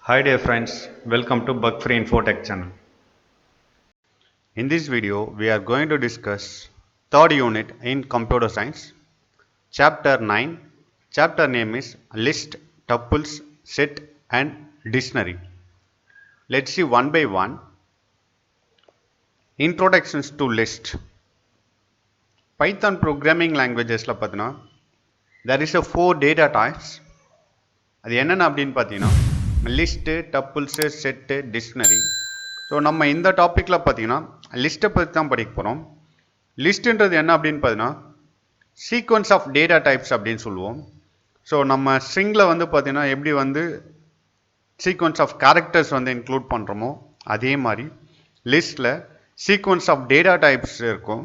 Hi dear friends, welcome to Bug Free Infotech channel. In this video, we are going to discuss third unit in computer science, chapter 9. Chapter name is list, tuples, set and dictionary. Let's see one by one. Introductions to list. Python programming languages la pathina there is a 4 data types. அது என்னென்ன அப்படின்னு பார்த்தீங்கன்னா list டப்புள்ஸு set dictionary. So நம்ம இந்த டாப்பிக்கில் பார்த்தீங்கன்னா லிஸ்ட்டை பற்றி தான் படிக்க போகிறோம். லிஸ்ட்டுன்றது என்ன அப்படின்னு பார்த்தீங்கன்னா சீக்வன்ஸ் ஆஃப் டேட்டா டைப்ஸ் அப்படின்னு சொல்லுவோம். ஸோ நம்ம ஸ்ட்ரிங்கில் வந்து பார்த்தீங்கன்னா எப்படி வந்து சீக்வன்ஸ் ஆஃப் கேரக்டர்ஸ் வந்து இன்க்ளூட் பண்ணுறோமோ அதே மாதிரி லிஸ்ட்டில் சீக்வன்ஸ் ஆஃப் டேட்டா டைப்ஸ் இருக்கும்.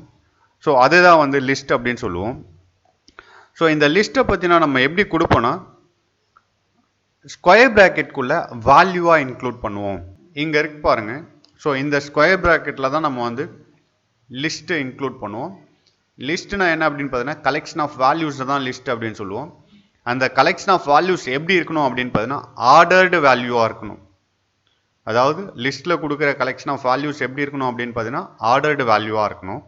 ஸோ அதுதான் வந்து லிஸ்ட் அப்படின்னு சொல்லுவோம். ஸோ இந்த லிஸ்ட்டை பற்றினா நம்ம எப்படி கொடுப்போன்னா ஸ்கொயர் ப்ராக்கெட்குள்ளே வேல்யூவாக இன்க்ளூட் பண்ணுவோம். இங்கே இருக்கு பாருங்கள். ஸோ இந்த ஸ்கொயர் ப்ராக்கெட்டில் தான் நம்ம வந்து லிஸ்ட்டு இன்க்ளூட் பண்ணுவோம். லிஸ்ட்டுனா என்ன அப்படின்னு பார்த்தீங்கன்னா கலெக்ஷன் ஆஃப் வேல்யூஸை தான் லிஸ்ட் அப்படின்னு சொல்லுவோம். அந்த கலெக்ஷன் ஆஃப் வேல்யூஸ் எப்படி இருக்கணும் அப்படின்னு பார்த்தீங்கன்னா ஆர்டர்டு வேல்யூவாக இருக்கணும். அதாவது லிஸ்ட்டில் கொடுக்குற கலெக்ஷன் ஆஃப் வேல்யூஸ் எப்படி இருக்கணும் அப்படின்னு பார்த்தீங்கன்னா ஆர்டர்டு வேல்யூவாக இருக்கணும்.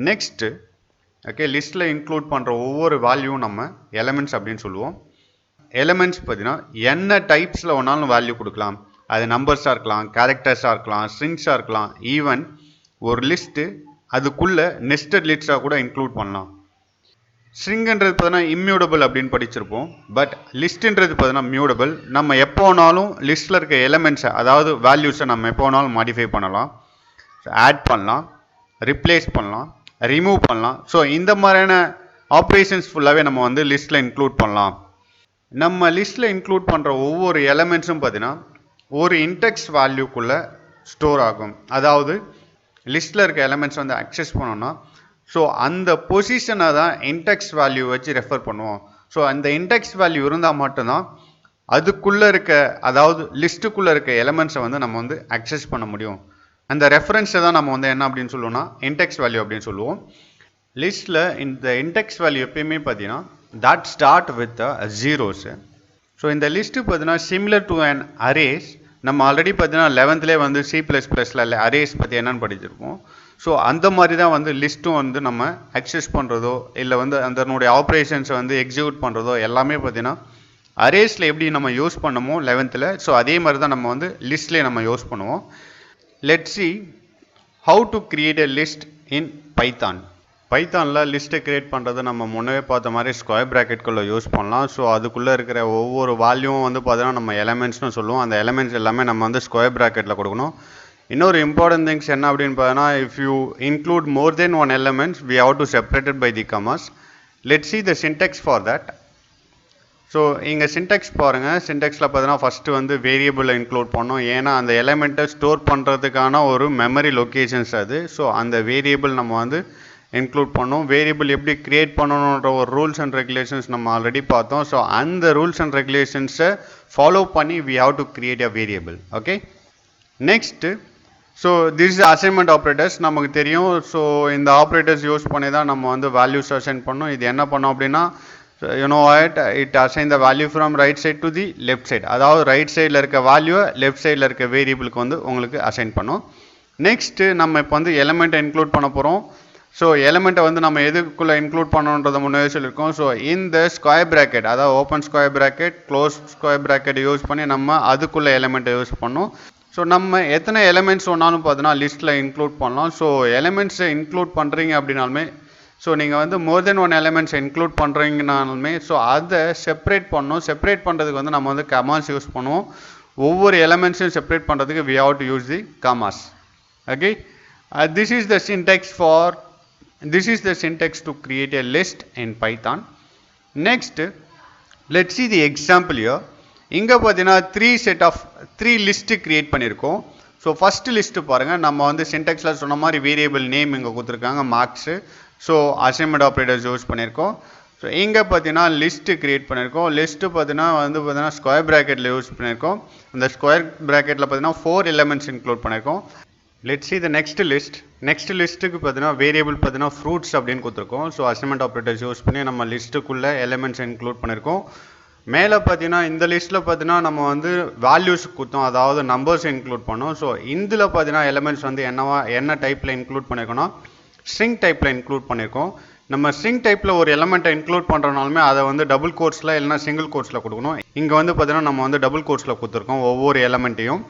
நெக்ஸ்ட்டு ஓகே, லிஸ்ட்டில் இன்க்ளூட் பண்ணுற ஒவ்வொரு வேல்யூவும் நம்ம எலமெண்ட்ஸ் அப்படின்னு சொல்லுவோம். எலமெண்ட்ஸ் பார்த்தீங்கன்னா என்ன டைப்ஸில் ஒன்றாலும் வேல்யூ கொடுக்கலாம். அது நம்பர்ஸாக இருக்கலாம், கேரக்டர்ஸாக இருக்கலாம், ஸ்ட்ரிங்ஸாக இருக்கலாம். ஈவன் ஒரு லிஸ்ட்டு அதுக்குள்ளே நெஸ்டட் லிஸ்ட்டாக கூட இன்க்ளூட் பண்ணலாம். ஸ்ட்ரிங்ன்றது பார்த்தீங்கன்னா இம்மியூட்டபிள் அப்படின்னு படிச்சிருப்போம். பட் லிஸ்ட்டுன்றது பார்த்தீங்கன்னா மியூட்டபிள். நம்ம எப்போ வேணாலும் லிஸ்ட்டில் இருக்க எலமெண்ட்ஸை அதாவது வேல்யூஸை நம்ம எப்போ வேணாலும் மாடிஃபை பண்ணலாம், ஆட் பண்ணலாம், ரிப்ளேஸ் பண்ணலாம், ரிமூவ் பண்ணலாம். ஸோ இந்த மாதிரியான ஆப்ரேஷன்ஸ் ஃபுல்லாகவே நம்ம வந்து லிஸ்ட்டில் இன்க்ளூட் பண்ணலாம். நம்ம லிஸ்ட்டில் இன்க்ளூட் பண்ணுற ஒவ்வொரு எலமெண்ட்ஸும் பார்த்தீங்கன்னா ஒரு இன்டெக்ஸ் வேல்யூக்குள்ளே ஸ்டோர் ஆகும். அதாவது லிஸ்ட்டில் இருக்க எலமெண்ட்ஸ் வந்து அக்சஸ் பண்ணோன்னா ஸோ அந்த பொசிஷனை தான் இன்டெக்ஸ் வேல்யூ வச்சு ரெஃபர் பண்ணுவோம். ஸோ அந்த இன்டெக்ஸ் வேல்யூ இருந்தால் மட்டும்தான் அதுக்குள்ளே இருக்க அதாவது லிஸ்ட்டுக்குள்ளே இருக்க எலமெண்ட்ஸை வந்து நம்ம வந்து அக்சஸ் பண்ண முடியும். அந்த ரெஃபரன்ஸை தான் நம்ம வந்து என்ன அப்படின்னு சொல்லுவோம்னா இன்டெக்ஸ் வேல்யூ அப்படின்னு சொல்லுவோம். லிஸ்ட்டில் இந்த இன்டெக்ஸ் வேல்யூ எப்பயுமே பார்த்தீங்கன்னா that start with the zeros. So இந்த லிஸ்ட்டு பார்த்தீங்கன்னா சிமிலர் டு அன் அரேஸ். நம்ம ஆல்ரெடி பார்த்தீங்கன்னா 11th வந்து C++ல அரேஸ் பற்றி என்னன்னு படிச்சிருப்போம். ஸோ அந்த மாதிரி தான் வந்து லிஸ்ட்டும் வந்து நம்ம அக்சஸ் பண்ணுறதோ இல்லை வந்து அதனுடைய ஆப்ரேஷன்ஸை வந்து எக்ஸிக்யூட் பண்ணுறதோ எல்லாமே பார்த்தீங்கன்னா அரேஸில் எப்படி நம்ம யூஸ் பண்ணமோ 11th. ஸோ அதே மாதிரி தான் நம்ம வந்து லிஸ்ட்லேயே நம்ம யூஸ் பண்ணுவோம். Let's see how to create a list in Python. பைத்தானில் லிஸ்ட்டை கிரியேட் பண்ணுறது நம்ம முன்னவே பார்த்த மாதிரி ஸ்கொயர் ப்ராக்கெட்குள்ளே யூஸ் பண்ணலாம். ஸோ அதுக்குள்ளே இருக்கிற ஒவ்வொரு வேல்யூவும் வந்து பார்த்தீங்கன்னா நம்ம எலமெண்ட்ஸ்னு சொல்லுவோம். அந்த எலமெண்ட்ஸ் எல்லாமே நம்ம வந்து ஸ்கொயர் ப்ராக்கெட்டில் கொடுக்கணும். இன்னொரு இம்பார்ட்டன்ட் திங்ஸ் என்ன அப்படின்னு பார்த்தீங்கன்னா if you include more than one elements we have to separated by the commas. Let's see the syntax for that. So இங்கே சின்டெக்ஸ் பாருங்கள். சின்டெக்ஸில் பார்த்தீங்கன்னா ஃபஸ்ட்டு வந்து வேரியபிளை இன்க்ளூட் பண்ணோம். ஏன்னா அந்த எலமெண்ட்டை ஸ்டோர் பண்ணுறதுக்கான ஒரு மெமரி லொக்கேஷன்ஸ் அது. ஸோ அந்த வேரியபிள் நம்ம வந்து இன்க்ளூட் பண்ணோம். வேரியபிள் எப்படி க்ரியேட் பண்ணணுன்ற ஒரு ரூல்ஸ் அண்ட் ரெகுலேஷன்ஸ் நம்ம ஆல்ரெடி பார்த்தோம். ஸோ அந்த ரூல்ஸ் அண்ட் ரெகுலேஷன்ஸை ஃபாலோ பண்ணி we have to create a variable. Okay, next so this is assignment operators நமக்கு தெரியும். ஸோ இந்த ஆப்ரேட்டர்ஸ் யூஸ் பண்ணி தான் நம்ம வந்து வேல்யூஸ் அசைன் பண்ணோம். இது என்ன பண்ணோம் அப்படின்னா it assign the value from right side to the left side. அதாவது ரைட் சைடில் இருக்க வேல்யூவை லெஃப்ட் சைடில் இருக்க வேரியபிளுக்கு வந்து உங்களுக்கு அசைன் பண்ணோம். நெக்ஸ்ட்டு நம்ம இப்போ வந்து எலமெண்ட்டை இன்க்ளூட் பண்ண போகிறோம். ஸோ எலமெண்ட்டை வந்து நம்ம எதுக்குள்ளே இன்க்ளூட் பண்ணணுன்றதை முன்னாடி சொல்லியிருக்கோம். ஸோ இந்த ஸ்கொயர் ப்ராக்கெட் அதாவது open square bracket close square bracket use பண்ணி நம்ம அதுக்குள்ளே எலமெண்ட்டை யூஸ் பண்ணோம். ஸோ நம்ம எத்தனை எலமெண்ட்ஸ் ஒன்றாலும் பார்த்தீங்கன்னா லிஸ்ட்டில் இன்க்ளூட் பண்ணலாம். ஸோ எலமெண்ட்ஸை இன்க்ளூட் பண்ணுறீங்க அப்படின்னாலுமே ஸோ நீங்கள் வந்து more than one elements include பண்ணுறீங்கனாலுமே ஸோ அதை செப்பரேட் பண்ணணும். செப்பரேட் பண்ணுறதுக்கு வந்து நம்ம வந்து கமாஸ் யூஸ் பண்ணுவோம். ஒவ்வொரு எலமெண்ட்ஸையும் செப்பரேட் பண்ணுறதுக்கு we have to use the commas. Okay, this is the syntax to create a list in Python. Next, let's see the example here. இங்கே பார்த்தீங்கன்னா 3 லிஸ்ட்டு க்ரியேட் பண்ணியிருக்கோம். ஸோ ஃபஸ்ட்டு லிஸ்ட்டு பாருங்கள். நம்ம வந்து சின்டெக்ஸில் சொன்ன மாதிரி வேரியபிள் நேம் இங்கே கொடுத்துருக்காங்க marks. So assignment operators use பண்ணியிருக்கோம். ஸோ இங்கே பார்த்தீங்கன்னா லிஸ்ட்டு க்ரியேட் பண்ணியிருக்கோம். லிஸ்ட்டு பார்த்தீங்கன்னா ஸ்கொயர் ப்ராக்கெட்டில் யூஸ் பண்ணியிருக்கோம். அந்த ஸ்கொயர் ப்ராக்கெட்டில் பார்த்தீங்கன்னா 4 எலமெண்ட்ஸ் இன்க்ளூட் பண்ணியிருக்கோம். Let's see the next list. Next லிஸ்ட்டுக்கு பார்த்தீங்கன்னா வேரியபிள் பார்த்தீங்கன்னா ஃப்ரூட்ஸ் அப்படின்னு கொடுத்துருக்கோம். ஸோ அசைன்மெண்ட் ஆப்ரேட்டர்ஸ் யூஸ் பண்ணி நம்ம லிஸ்ட்டுக்குள்ளே எலமெண்ட்ஸ் இன்க்ளூட் பண்ணியிருக்கோம். மேலே பார்த்தீங்கன்னா இந்த லிஸ்ட்டில் பார்த்தீங்கன்னா நம்ம வந்து வேல்யூஸ் கொடுத்தோம், அதாவது நம்பர்ஸ் இன்க்ளூட் பண்ணோம். ஸோ இதில் பார்த்தீங்கன்னா எலிமெண்ட்ஸ் வந்து என்ன டைப்பில் இன்க்ளூட் பண்ணியிருக்கோம்னா ஸ்ட்ரிங் டைப்பில் இன்க்ளூட் பண்ணியிருக்கோம். நம்ம ஸ்ட்ரிங் டைப்பில் ஒரு எலிமெண்ட்டை இன்க்ளூட் பண்ணுறனாலுமே அதை வந்து டபுள் கோட்ஸில் இல்லைனா சிங்கிள் கோட்ஸில் கொடுக்கணும். இங்கே வந்து பார்த்தீங்கன்னா நம்ம வந்து டபுள் கோட்ஸில் கொடுத்துருக்கோம் ஒவ்வொரு எலிமெண்ட்டையும்.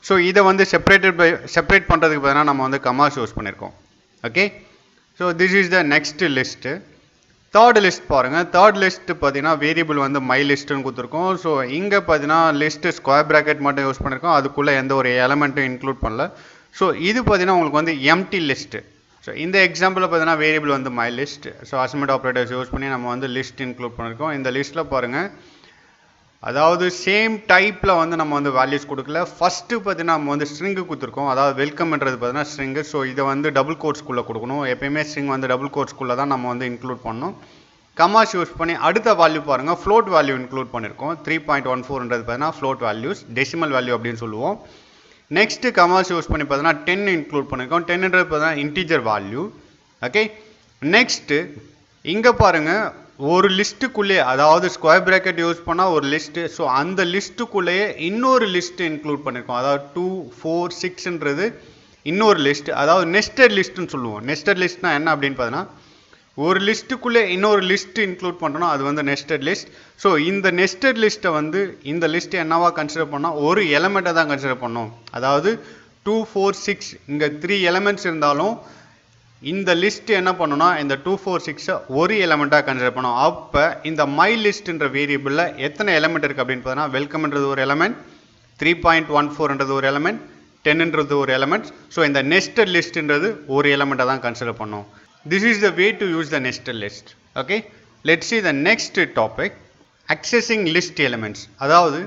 ஸோ இதை வந்து செப்பரேட் பண்ணுறதுக்கு பார்த்தீங்கன்னா நம்ம வந்து கமாஸ் யூஸ் பண்ணியிருக்கோம். Okay, so this is the next list. Third list பாருங்கள். தேர்ட் லிஸ்ட் பார்த்தீங்கன்னா வேரியபிள் வந்து மை லிஸ்ட்டுன்னு கொடுத்துருக்கோம். ஸோ இங்கே பார்த்தீங்கன்னா லிஸ்ட்டு ஸ்கொயர் ப்ராக்கெட் மட்டும் யூஸ் பண்ணியிருக்கோம், அதுக்குள்ளே எந்த ஒரு எலமெண்ட்டும் இன்க்ளூட் பண்ணல. ஸோ இது பார்த்தீங்கன்னா உங்களுக்கு வந்து எம்டி லிஸ்ட்டு. ஸோ இந்த எக்ஸாம்பிளில் பார்த்தீங்கன்னா வேரியபிள் வந்து my list. So assignment operators use பண்ணி நம்ம வந்து லிஸ்ட் இன்க்ளூட் பண்ணியிருக்கோம். இந்த லிஸ்ட்டில் பாருங்கள், அதாவது சேம் டைப்பில் வந்து நம்ம வந்து வேல்யூஸ் கொடுக்கல. ஃபஸ்ட்டு பார்த்தீங்கன்னா நம்ம வந்து ஸ்ட்ரிங்கு கொடுத்துருக்கோம், அதாவது வெல்கம்ன்றது பார்த்தீங்கன்னா ஸ்ட்ரிங்கு. ஸோ இதை வந்து டபுள் கோட்ஸ்குள்ளே கொடுக்கணும். எப்பயுமே ஸ்ட்ரிங் வந்து டபுள் கோட்ஸ்குள்ளே தான் நம்ம வந்து இன்க்ளூட் பண்ணணும். கமாஸ் யூஸ் பண்ணி அடுத்த வேல்யூ பாருங்கள், ஃப்ளோட் வேல்யூ இன்க்ளூட் பண்ணியிருக்கோம். 3.14ன்றது பார்த்தீங்கன்னா ஃப்ளோட் வேல்யூஸ், டெசிமல் வேல்யூ அப்படின்னு சொல்லுவோம். நெக்ஸ்ட்டு கமாஸ் யூஸ் பண்ணி பார்த்தீங்கன்னா 10 இன்க்ளூட் பண்ணியிருக்கோம். 10ன்றது பார்த்தீங்கன்னா இன்டீஜர் வேல்யூ. ஓகே, நெக்ஸ்ட்டு இங்கே பாருங்கள், ஒரு லிஸ்ட்டுக்குள்ளே, அதாவது ஸ்கொயர் ப்ராக்கெட் யூஸ் பண்ணால் ஒரு லிஸ்ட்டு. ஸோ அந்த லிஸ்ட்டுக்குள்ளேயே இன்னொரு லிஸ்ட்டு இன்க்ளூட் பண்ணியிருக்கோம், அதாவது 2, 4, 6ன்றது இன்னொரு லிஸ்ட், அதாவது நெஸ்டட் லிஸ்ட்டுன்னு சொல்லுவோம். நெஸ்டட் லிஸ்ட்னா என்ன அப்படின்னு பார்த்தீங்கன்னா, ஒரு லிஸ்ட்டுக்குள்ளே இன்னொரு லிஸ்ட்டு இன்க்ளூட் பண்ணுறோம், அது வந்து நெஸ்டட் லிஸ்ட். ஸோ இந்த நெஸ்டட் லிஸ்ட்டை வந்து இந்த லிஸ்ட்டை என்னவா கன்சிடர் பண்ணால் ஒரு எலமெண்ட்டை தான் கன்சிடர் பண்ணோம். அதாவது 2, 4, 6 இங்கே 3 எலமெண்ட்ஸ் இருந்தாலும் இந்த லிஸ்ட் என்ன பண்ணணும்னா இந்த 2, 4, 6 ஒரு எலமெண்ட்டாக கன்சிடர் பண்ணோம். அப்போ இந்த மை லிஸ்ட்ன்ற வேரியபிளில் எத்தனை எலமெண்ட் இருக்குது அப்படின்னு பார்த்தீங்கன்னா, வெல்கம்ன்றது ஒரு எலமெண்ட், 3.14ன்றது ஒரு எலமெண்ட், 10ன்றது ஒரு எலமெண்ட். ஸோ இந்த நெஸ்டட் லிஸ்ட்ன்றது ஒரு எலமெண்ட்டாக தான் கன்சிடர் பண்ணோம். This is the way to use the nested list. Okay, let's see the next topic, accessing list elements. அதாவது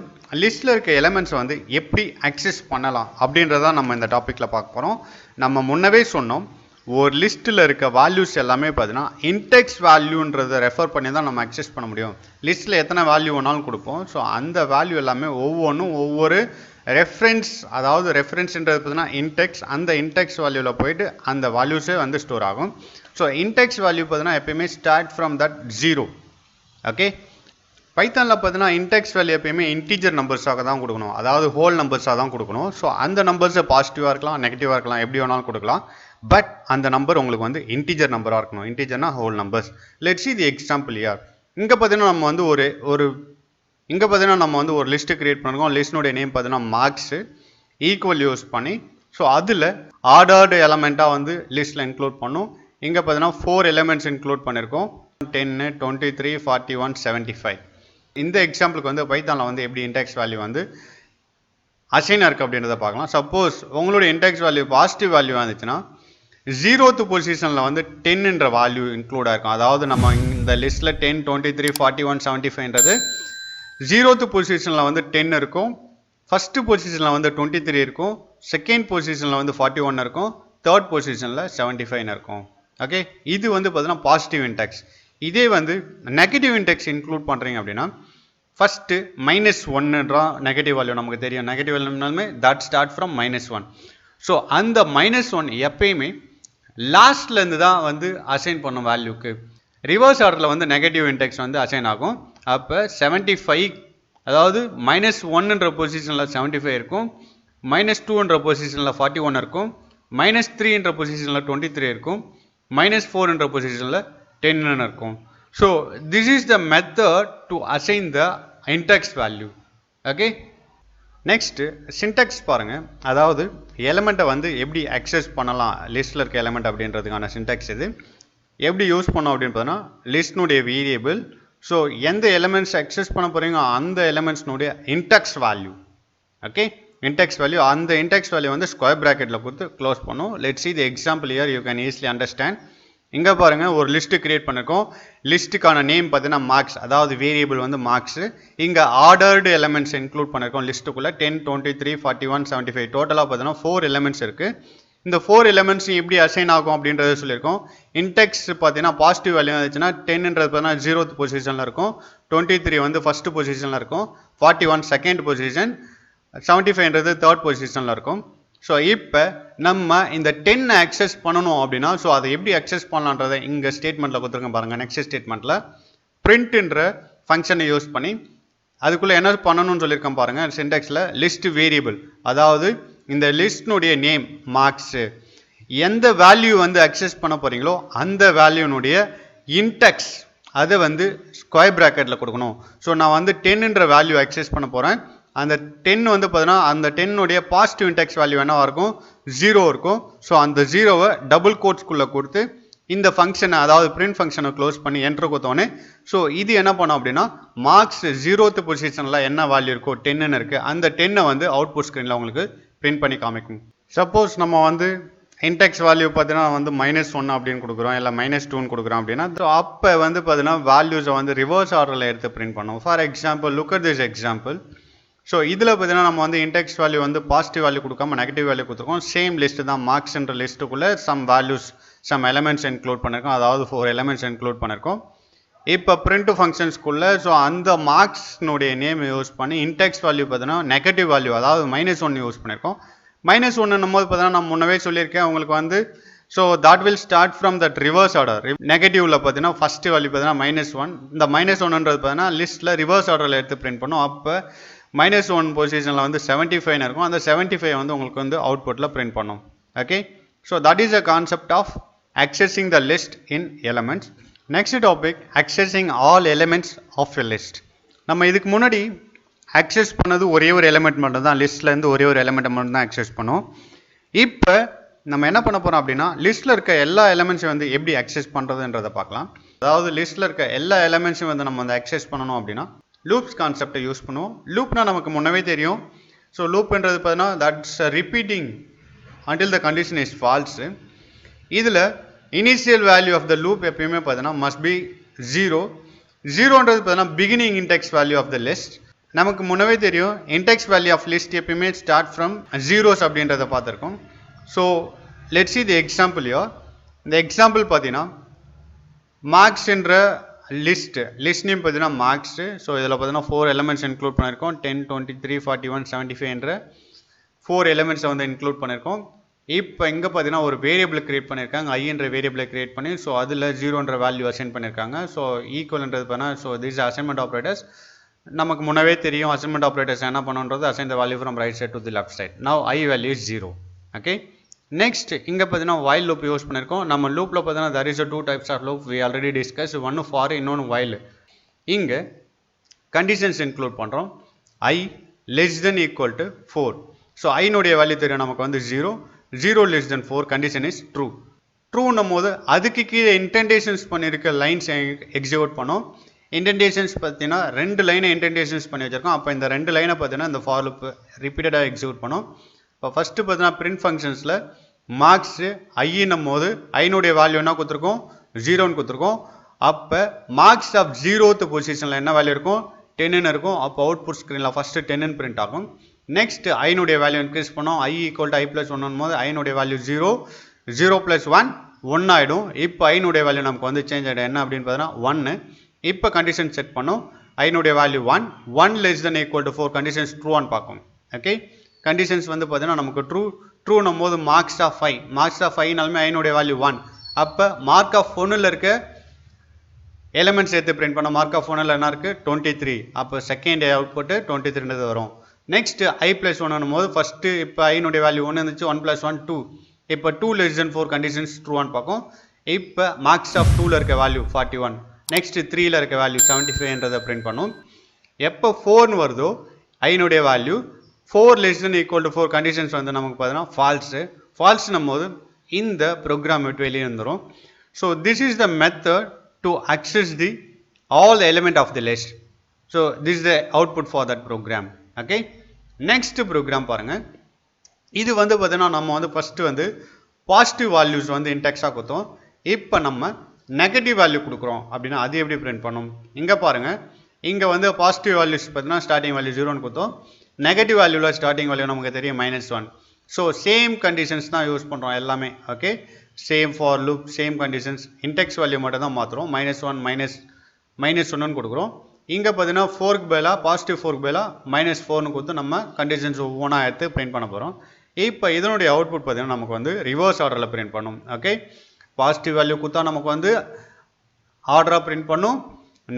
லிஸ்ட்டில் இருக்க எலிமெண்ட்ஸ் வந்து எப்படி அக்சஸ் பண்ணலாம் அப்படின்றதான் நம்ம இந்த டாப்பிக்கில் பார்க்க போகிறோம். நம்ம முன்னவே சொன்னோம், ஒரு லிஸ்ட்டில் இருக்க வேல்யூஸ் எல்லாமே பார்த்தீங்கன்னா இன்டெக்ஸ் வேல்யூன்றதை ரெஃபர் பண்ணி தான் நம்ம அக்சஸ் பண்ண முடியும். லிஸ்ட்டில் எத்தனை வேல்யூ வேணாலும் கொடுப்போம். ஸோ அந்த வேல்யூ எல்லாமே ஒவ்வொன்றும் ஒவ்வொரு ரெஃபரன்ஸ், அதாவது ரெஃபரன்ஸ்ன்றது பார்த்தீங்கன்னா இன்டெக்ஸ், அந்த இன்டெக்ஸ் வேல்யூவில் போயிட்டு அந்த வேல்யூஸே வந்து ஸ்டோர் ஆகும். ஸோ இன்டெக்ஸ் வேல்யூ பார்த்தீங்கன்னா எப்பயுமே ஸ்டார்ட் ஃப்ரம் தட் 0. ஓகே, பைத்தானில் பார்த்தீங்கன்னா இன்டெக்ஸ் வேல்யூ எப்பயுமே இன்டீஜர் நம்பர்ஸாக தான் கொடுக்கணும், அதாவது ஹோல் நம்பர்ஸாக தான் கொடுக்கணும். ஸோ அந்த நம்பர்ஸை பாசிட்டிவாக இருக்கலாம், நெகட்டிவாக இருக்கலாம், எப்படி வேணாலும் கொடுக்கலாம். பட் அந்த நம்பர் உங்களுக்கு வந்து இன்டீஜர் நம்பராக இருக்கணும். இன்டீஜர்னா whole numbers. Let's see the example here. இங்கே பார்த்தீங்கன்னா நம்ம வந்து இங்கே பார்த்தீங்கன்னா நம்ம வந்து ஒரு லிஸ்ட்டு கிரியேட் பண்ணிருக்கோம். லிஸ்ட்னுடைய நேம் பார்த்தீங்கன்னா மார்க்ஸு, ஈக்குவல் யூஸ் பண்ணி. ஸோ அதில் ஆர்டர்டு எலமெண்ட்டாக வந்து லிஸ்ட்டில் இன்க்ளூட் பண்ணும். இங்கே பார்த்தீங்கன்னா 4 எலிமெண்ட்ஸ் இன்க்ளூட் பண்ணியிருக்கோம், 10, 23, 41, 75. இந்த எக்ஸாம்பிளுக்கு வந்து பைத்தானில் வந்து எப்படி இன்டெக்ஸ் வேல்யூ வந்து அசைனாக இருக்குது அப்படின்றத பார்க்கலாம். சப்போஸ் உங்களுடைய இன்டெக்ஸ் வேல்யூ பாசிட்டிவ் வேல்யூ வந்துச்சுன்னா 0th பொசிஷனில் வந்து 10ன்ற வேல்யூ இன்க்ளூட் ஆகிருக்கும். அதாவது நம்ம இந்த லிஸ்ட்டில் 10, 23, 41, 75ன்றது 0th பொசிஷனில் வந்து 10 இருக்கும், ஃபஸ்ட்டு பொசிஷனில் வந்து 23 இருக்கும், செகண்ட் பொசிஷனில் வந்து 41 இருக்கும், தேர்ட் பொசிஷனில் 75 இருக்கும். ஓகே, இது வந்து பார்த்தீங்கன்னா பாசிட்டிவ் இன்டெக்ஸ். இதே வந்து நெகட்டிவ் இன்டெக்ஸ் இன்க்ளூட் பண்ணுறீங்க அப்படின்னா ஃபஸ்ட்டு -1ன்றா நெகட்டிவ் வேல்யூ நமக்கு தெரியும். நெகட்டிவ் வேல்யூனாலுமே தட் ஸ்டார்ட் ஃப்ரம் -1. ஸோ அந்த -1 எப்பயுமே லாஸ்ட்லேருந்து தான் வந்து அசைன் பண்ணும் வேல்யூக்கு. ரிவர்ஸ் ஆர்டரில் வந்து நெகட்டிவ் இன்டெக்ஸ் வந்து அசைன் ஆகும். அப்போ 75, அதாவது -1ன்ற பொசிஷனில் 75 இருக்கும், -2ன்ற பொசிஷனில் 41 இருக்கும், -3ன்ற பொசிஷனில் 23 இருக்கும், -4ன்ற பொசிஷனில் 10 இருக்கும். So this is the method to assign the index value. Okay, next Sintex பாருங்கள். அதாவது எலிமெண்ட்டை வந்து எப்படி அக்சஸ் பண்ணலாம் லிஸ்ட்டில் இருக்க எலிமெண்ட் அப்படின்றதுக்கான சின்டெக்ஸ் இது. எப்படி யூஸ் பண்ணோம் அப்படின்னு பார்த்தோன்னா, லிஸ்ட்னுடைய வேரியபிள். ஸோ எந்த எலிமெண்ட்ஸ் அக்சஸ் பண்ண போகிறீங்க அந்த எலிமெண்ட்ஸ்னுடைய index value. Okay, index value, அந்த இன்டெக்ஸ் வேல்யூ வந்து ஸ்கொயர் ப்ராக்கெட்டில் கொடுத்து க்ளோஸ் பண்ணும். Let's see the example here, you can easily understand. இங்கே பாருங்கள், ஒரு லிஸ்ட்டு கிரியேட் பண்ணியிருக்கோம். லிஸ்ட்டுக்கான நேம் பார்த்தீங்கன்னா மார்க்ஸ், அதாவது வேரியபிள் வந்து மார்க்ஸு. இங்கே ஆர்டர்டு எலிமெண்ட்ஸ் இன்க்ளூட் பண்ணியிருக்கோம் லிஸ்ட்டுக்குள்ளே 10, 23, 41, 75. டோட்டலாக பார்த்தீங்கன்னா 4 எலிமெண்ட்ஸ் இருக்குது. இந்த 4 எலிமெண்ட்ஸும் எப்படி அசைன் ஆகும் அப்படின்றத சொல்லியிருக்கோம். இன்டெக்ஸ் பார்த்தீங்கன்னா பாசிட்டிவ் வேல்யூ இருந்துச்சுன்னா 10ன்றது பார்த்தீங்கன்னா 0th பொசிஷனில் இருக்கும், 23 வந்து ஃபஸ்ட்டு பொசிஷனில் இருக்கும், 41 செகண்ட் பொசிஷன், 75ன்றது தேர்ட் பொசிஷனில் இருக்கும். ஸோ இப்போ நம்ம இந்த 10 அக்சஸ் பண்ணணும் அப்படின்னா, ஸோ அதை எப்படி அக்சஸ் பண்ணலான்றதை இங்கே ஸ்டேட்மெண்ட்டில் கொடுத்துருக்கேன் பாருங்கள். நெக்ஸ்ட் ஸ்டேட்மெண்ட்டில் பிரிண்ட்ன்ற ஃபங்க்ஷனை யூஸ் பண்ணி அதுக்குள்ளே என்ன பண்ணணும்னு சொல்லியிருக்கேன் பாருங்கள் சின்டாக்ஸில் லிஸ்ட் வேரியபிள், அதாவது இந்த லிஸ்ட்னுடைய நேம் மார்க்ஸு, எந்த வேல்யூ வந்து அக்சஸ் பண்ண போகிறீங்களோ அந்த வேல்யூனுடைய இன்டெக்ஸ் அதை வந்து ஸ்கொயர் ப்ராக்கெட்டில் கொடுக்கணும். ஸோ நான் வந்து 10ன்ற வேல்யூ அக்சஸ் பண்ண போகிறேன். அந்த 10 வந்து பார்த்தீங்கன்னா அந்த 10னுடைய பாசிட்டிவ் இன்டெக்ஸ் வேல்யூ என்னவாக இருக்கும், 0 இருக்கும். ஸோ அந்த 0வை டபுள் கோட்ஸ்குள்ளே கொடுத்து இந்த ஃபங்க்ஷனை, அதாவது பிரிண்ட் ஃபங்க்ஷனை க்ளோஸ் பண்ணி என்ட்ரு கொடுத்தோன்னே, ஸோ இது என்ன பண்ணோம் அப்படின்னா மார்க்ஸ் 0th பொசிஷனில் என்ன வேல்யூ இருக்கோ 10ன்னு இருக்குது, அந்த 10ஐ வந்து அவுட்புட் ஸ்க்ரீனில் உங்களுக்கு பிரிண்ட் பண்ணி காமிக்கும். சப்போஸ் நம்ம வந்து இன்டெக்ஸ் வேல்யூ பார்த்தீங்கன்னா வந்து -1 அப்படின்னு கொடுக்குறோம், இல்லை -2ன்னு கொடுக்குறோம் அப்படின்னா, ஸோ அப்போ வந்து பார்த்தீங்கன்னா வேல்யூஸை வந்து ரிவர்ஸ் ஆர்டரில் எடுத்து பிரிண்ட் பண்ணுவோம். For example look at this example. So இதில் பார்த்தீங்கன்னா நம்ம வந்து இன்டெக்ஸ் வேல்யூ வந்து பாசிட்டிவ் வேல்யூ கொடுக்காம நெகட்டிவ் வேல்யூ கொடுத்துருக்கோம். சேம் லிஸ்ட்டு தான், மார்க்ஸ்ன்ற லிஸ்ட்டுக்குள்ளே some values some elements include பண்ணியிருக்கோம், அதாவது 4 எலமெண்ட்ஸ் இன்க்ளூட் பண்ணியிருக்கோம். இப்போ பிரிண்ட் ஃபங்க்ஷன்ஸ்குள்ளே ஸோ அந்த மார்க்ஸ்னுடைய நேம் யூஸ் பண்ணி இன்டெக்ஸ் வேல்யூ பார்த்தீங்கன்னா நெகட்டிவ் வேல்யூ, அதாவது -1 யூஸ் பண்ணியிருக்கோம். -1 போது பார்த்தீங்கன்னா நான் முன்னவே சொல்லியிருக்கேன் உங்களுக்கு வந்து, so that will start from that reverse order. நெகட்டிவ்ல பார்த்தீங்கன்னா ஃபர்ஸ்ட் வேல்யூ பார்த்தீங்கன்னா -1, இந்த -1ன்றது பார்த்தீங்கன்னா லிஸ்ட்டில் ரிவர்ஸ் ஆர்டரில் எடுத்து பிரிண்ட் பண்ணும். அப்போ -1 பொசிஷனில் வந்து 75 இருக்கும், அந்த 75 வந்து உங்களுக்கு வந்து அவுட்புட்டில் பிரிண்ட் பண்ணும். Okay, so that is a concept of accessing the list in elements. Next topic, accessing all elements of a list. நம்ம இதுக்கு முன்னாடி அக்சஸ் பண்ணது ஒரே ஒரு எலிமெண்ட் மட்டும் தான், லிஸ்ட்லேருந்து ஒரே ஒரு எலிமெண்ட்டை மட்டும் தான் அக்சஸ் பண்ணுவோம். இப்போ நம்ம என்ன பண்ண போகிறோம் அப்படின்னா லிஸ்ட்டில் இருக்க எல்லா எலிமெண்ட்ஸையும் வந்து எப்படி அக்சஸ் பண்ணுறதுன்றதை பார்க்கலாம். அதாவது லிஸ்ட்டில் இருக்க எல்லா எலிமெண்ட்ஸையும் வந்து நம்ம வந்து அக்சஸ் பண்ணணும் அப்படின்னா லூப்ஸ் கான்செப்டை யூஸ் பண்ணுவோம். லூப்னா நமக்கு முன்னவே தெரியும். ஸோ லூப்ன்றது பார்த்தீங்கன்னா that's repeating until the condition is false. இதில் initial value of the loop எப்பயுமே பார்த்தீங்கன்னா மஸ்ட் பி 0. 0ன்றது பார்த்தீங்கன்னா beginning index value of the list. நமக்கு முன்னவே தெரியும் இன்டெக்ஸ் வேல்யூ ஆஃப் லிஸ்ட் எப்பயுமே ஸ்டார்ட் ஃப்ரம் ஜீரோஸ் அப்படின்றத பார்த்துருக்கோம். So let's see the example யோ. இந்த எக்ஸாம்பிள் பார்த்தீங்கன்னா மார்க்ஸ்ன்ற லிஸ்ட் நேம் பார்த்தீங்கன்னா மார்க்ஸு. ஸோ இதில் பார்த்தீங்கன்னா 4 எலிமெண்ட்ஸ் இன்க்ளூட் பண்ணியிருக்கோம். 10, 23, 41, 75 என்ற 4 எலிமெண்ட்ஸை வந்து இன்க்ளூட் பண்ணியிருக்கோம். இப்போ இங்கே பார்த்தீங்கன்னா ஒரு வேரியபிள் கிரியேட் பண்ணியிருக்காங்க, ஐன்ற வேரியபிளை கிரியேட் பண்ணி, ஸோ அதில் 0ன்ற வேல்யூ அசைன் பண்ணியிருக்காங்க. ஸோ ஈக்குவல்ன்றது பண்ணால், ஸோ திஸ் அசைன்மெண்ட் ஆப்ரேட்டர்ஸ் நமக்கு முன்னவே தெரியும். அசைன்மெண்ட் ஆப்ரேட்டர்ஸ் என்ன பண்ணுன்றது assign the value from right side to the left side. Now I value is 0. Okay, next இங்கே பார்த்தீங்கன்னா while லூப் யூஸ் பண்ணியிருக்கோம். நம்ம லூப்பில் பார்த்தீங்கன்னா there is a 2 types of loop we already discussed. ஒன்று for, இன்னொன்று while. இங்கே கண்டிஷன்ஸ் இன்க்ளூட் பண்ணுறோம். I less than equal to 4. So ஐனுடைய வேல்யூ தெரியும் நமக்கு வந்து 0. 0 less than 4 condition is true. ட்ரூன்னும் போது அதுக்கு கீழே இன்டென்டேஷன்ஸ் பண்ணியிருக்க லைன்ஸ் எக்ஸிக்யூட் பண்ணோம். இன்டென்டேஷன்ஸ் பார்த்தீங்கன்னா 2 லைனை இன்டென்டேஷன்ஸ் பண்ணி வச்சிருக்கோம். அப்போ இந்த 2 லைனை பார்த்தீங்கன்னா இந்த ஃபார் லூப் ரிப்பீட்டடாக எக்ஸிக்யூட் பண்ணோம். இப்போ ஃபஸ்ட்டு பார்த்தீங்கன்னா பிரிண்ட் ஃபங்க்ஷன்ஸில் மார்க்ஸு ஐன்னும் போது ஐனுடைய வேல்யூ என்ன கொடுத்துருக்கோம், 0ன்னு கொடுத்துருக்கோம். அப்போ மார்க்ஸ் ஆஃப் 0th பொசிஷனில் என்ன வேல்யூ இருக்கும், 10ன்னு இருக்கும். அப்போ அவுட்புட் ஸ்க்ரீனில் ஃபஸ்ட்டு 10ன்னு பிரிண்ட் ஆகும். நெக்ஸ்ட் ஐனுடைய வேல்யூ இன்க்ரீஸ் பண்ணோம். I equal to I plus 1 போது ஐனுடைய வேல்யூ 0, 0 + 1 1 ஆகிடும். இப்போ ஐனுடைய வேல்யூ நமக்கு வந்து சேஞ்ச் ஆகிடும். என்ன அப்படின்னு பார்த்தீங்கன்னா 1. இப்போ கண்டிஷன் செட் பண்ணோம். ஐனுடைய value 1, 1 less than equal to 4 conditions ட்ரூவான்னு பார்க்கும். ஓகே, கண்டிஷன்ஸ் வந்து பார்த்தீங்கன்னா நமக்கு ட்ரூன்னும் போது மார்க்ஸ் ஆஃப் ஐனாலுமே ஐனுடைய வேல்யூ 1. அப்போ மார்க் ஆஃப் 1ல் இருக்க எலிமெண்ட்ஸ் எடுத்து பிரிண்ட் பண்ண. மார்க் ஆஃப் 1ல் என்ன இருக்குது, 23. அப்போ செகண்ட் அவுட்புட்டு 23 வரும். நெக்ஸ்ட் ஐ ப்ளஸ் 1 போது ஃபஸ்ட்டு இப்போ ஐனுடைய வேல்யூ 1 இருந்துச்சு, 1 + 1 2. இப்போ 2 less than 4 கண்டிஷன்ஸ் ட்ரூவான்னு பார்க்கும். இப்போ மார்க்ஸ் ஆஃப் 2ல் இருக்க வேல்யூ 41. நெக்ஸ்ட் 3ல் இருக்க வேல்யூ 75ன்றதை பிரிண்ட் பண்ணும். எப்போ 4ன்னு வருதோ ஐனுடைய value 4 less than equal to 4 conditions வந்து நமக்கு பார்த்தீங்கன்னா ஃபால்ஸ்னும் போது இந்த ப்ரோக்ராம் விட்டு வெளியே வந்துடும். So this is the method to access the all element of the list. So this is the output for that program. Okay, next program பாருங்கள். இது வந்து பார்த்தீங்கன்னா நம்ம வந்து ஃபஸ்ட்டு வந்து பாசிட்டிவ் வேல்யூஸ் வந்து இன்டெக்ஸாக கொடுத்தோம். இப்போ நம்ம நெகட்டிவ் வேல்யூ கொடுக்குறோம் அப்படின்னா அது எப்படி பிரிண்ட் பண்ணும். இங்கே பாருங்கள், இங்கே வந்து பாசிட்டிவ் வேல்யூஸ் பார்த்தீங்கன்னா ஸ்டார்டிங் வேல்யூ 0ன்னு கொடுத்தோம். நெகட்டிவ் வேல்யூவில் ஸ்டார்டிங் வேல்யூ நமக்கு தெரியும் -1. ஸோ சேம் கண்டிஷன்ஸ் தான் யூஸ் பண்ணுறோம் எல்லாமே. Okay, same for loop, same conditions. Index value மட்டும் தான் மாற்றுறோம். -1 -1ன்னு கொடுக்குறோம். இங்கே பார்த்தீங்கன்னா 4க்கு பதிலாக பாசிட்டிவ் 4க்கு பதிலாக -4ன்னு கொடுத்து நம்ம கண்டிஷன்ஸ் ஒவ்வொன்றா எடுத்து பிரிண்ட் பண்ண போகிறோம். இப்போ இதனுடைய அவுட்புட் பார்த்தீங்கன்னா நமக்கு வந்து ரிவர்ஸ் ஆர்டரில் பிரிண்ட் பண்ணும். ஓகே, பாசிட்டிவ் வேல்யூ கொடுத்தா நமக்கு வந்து ஆர்டராக பிரிண்ட் பண்ணும்.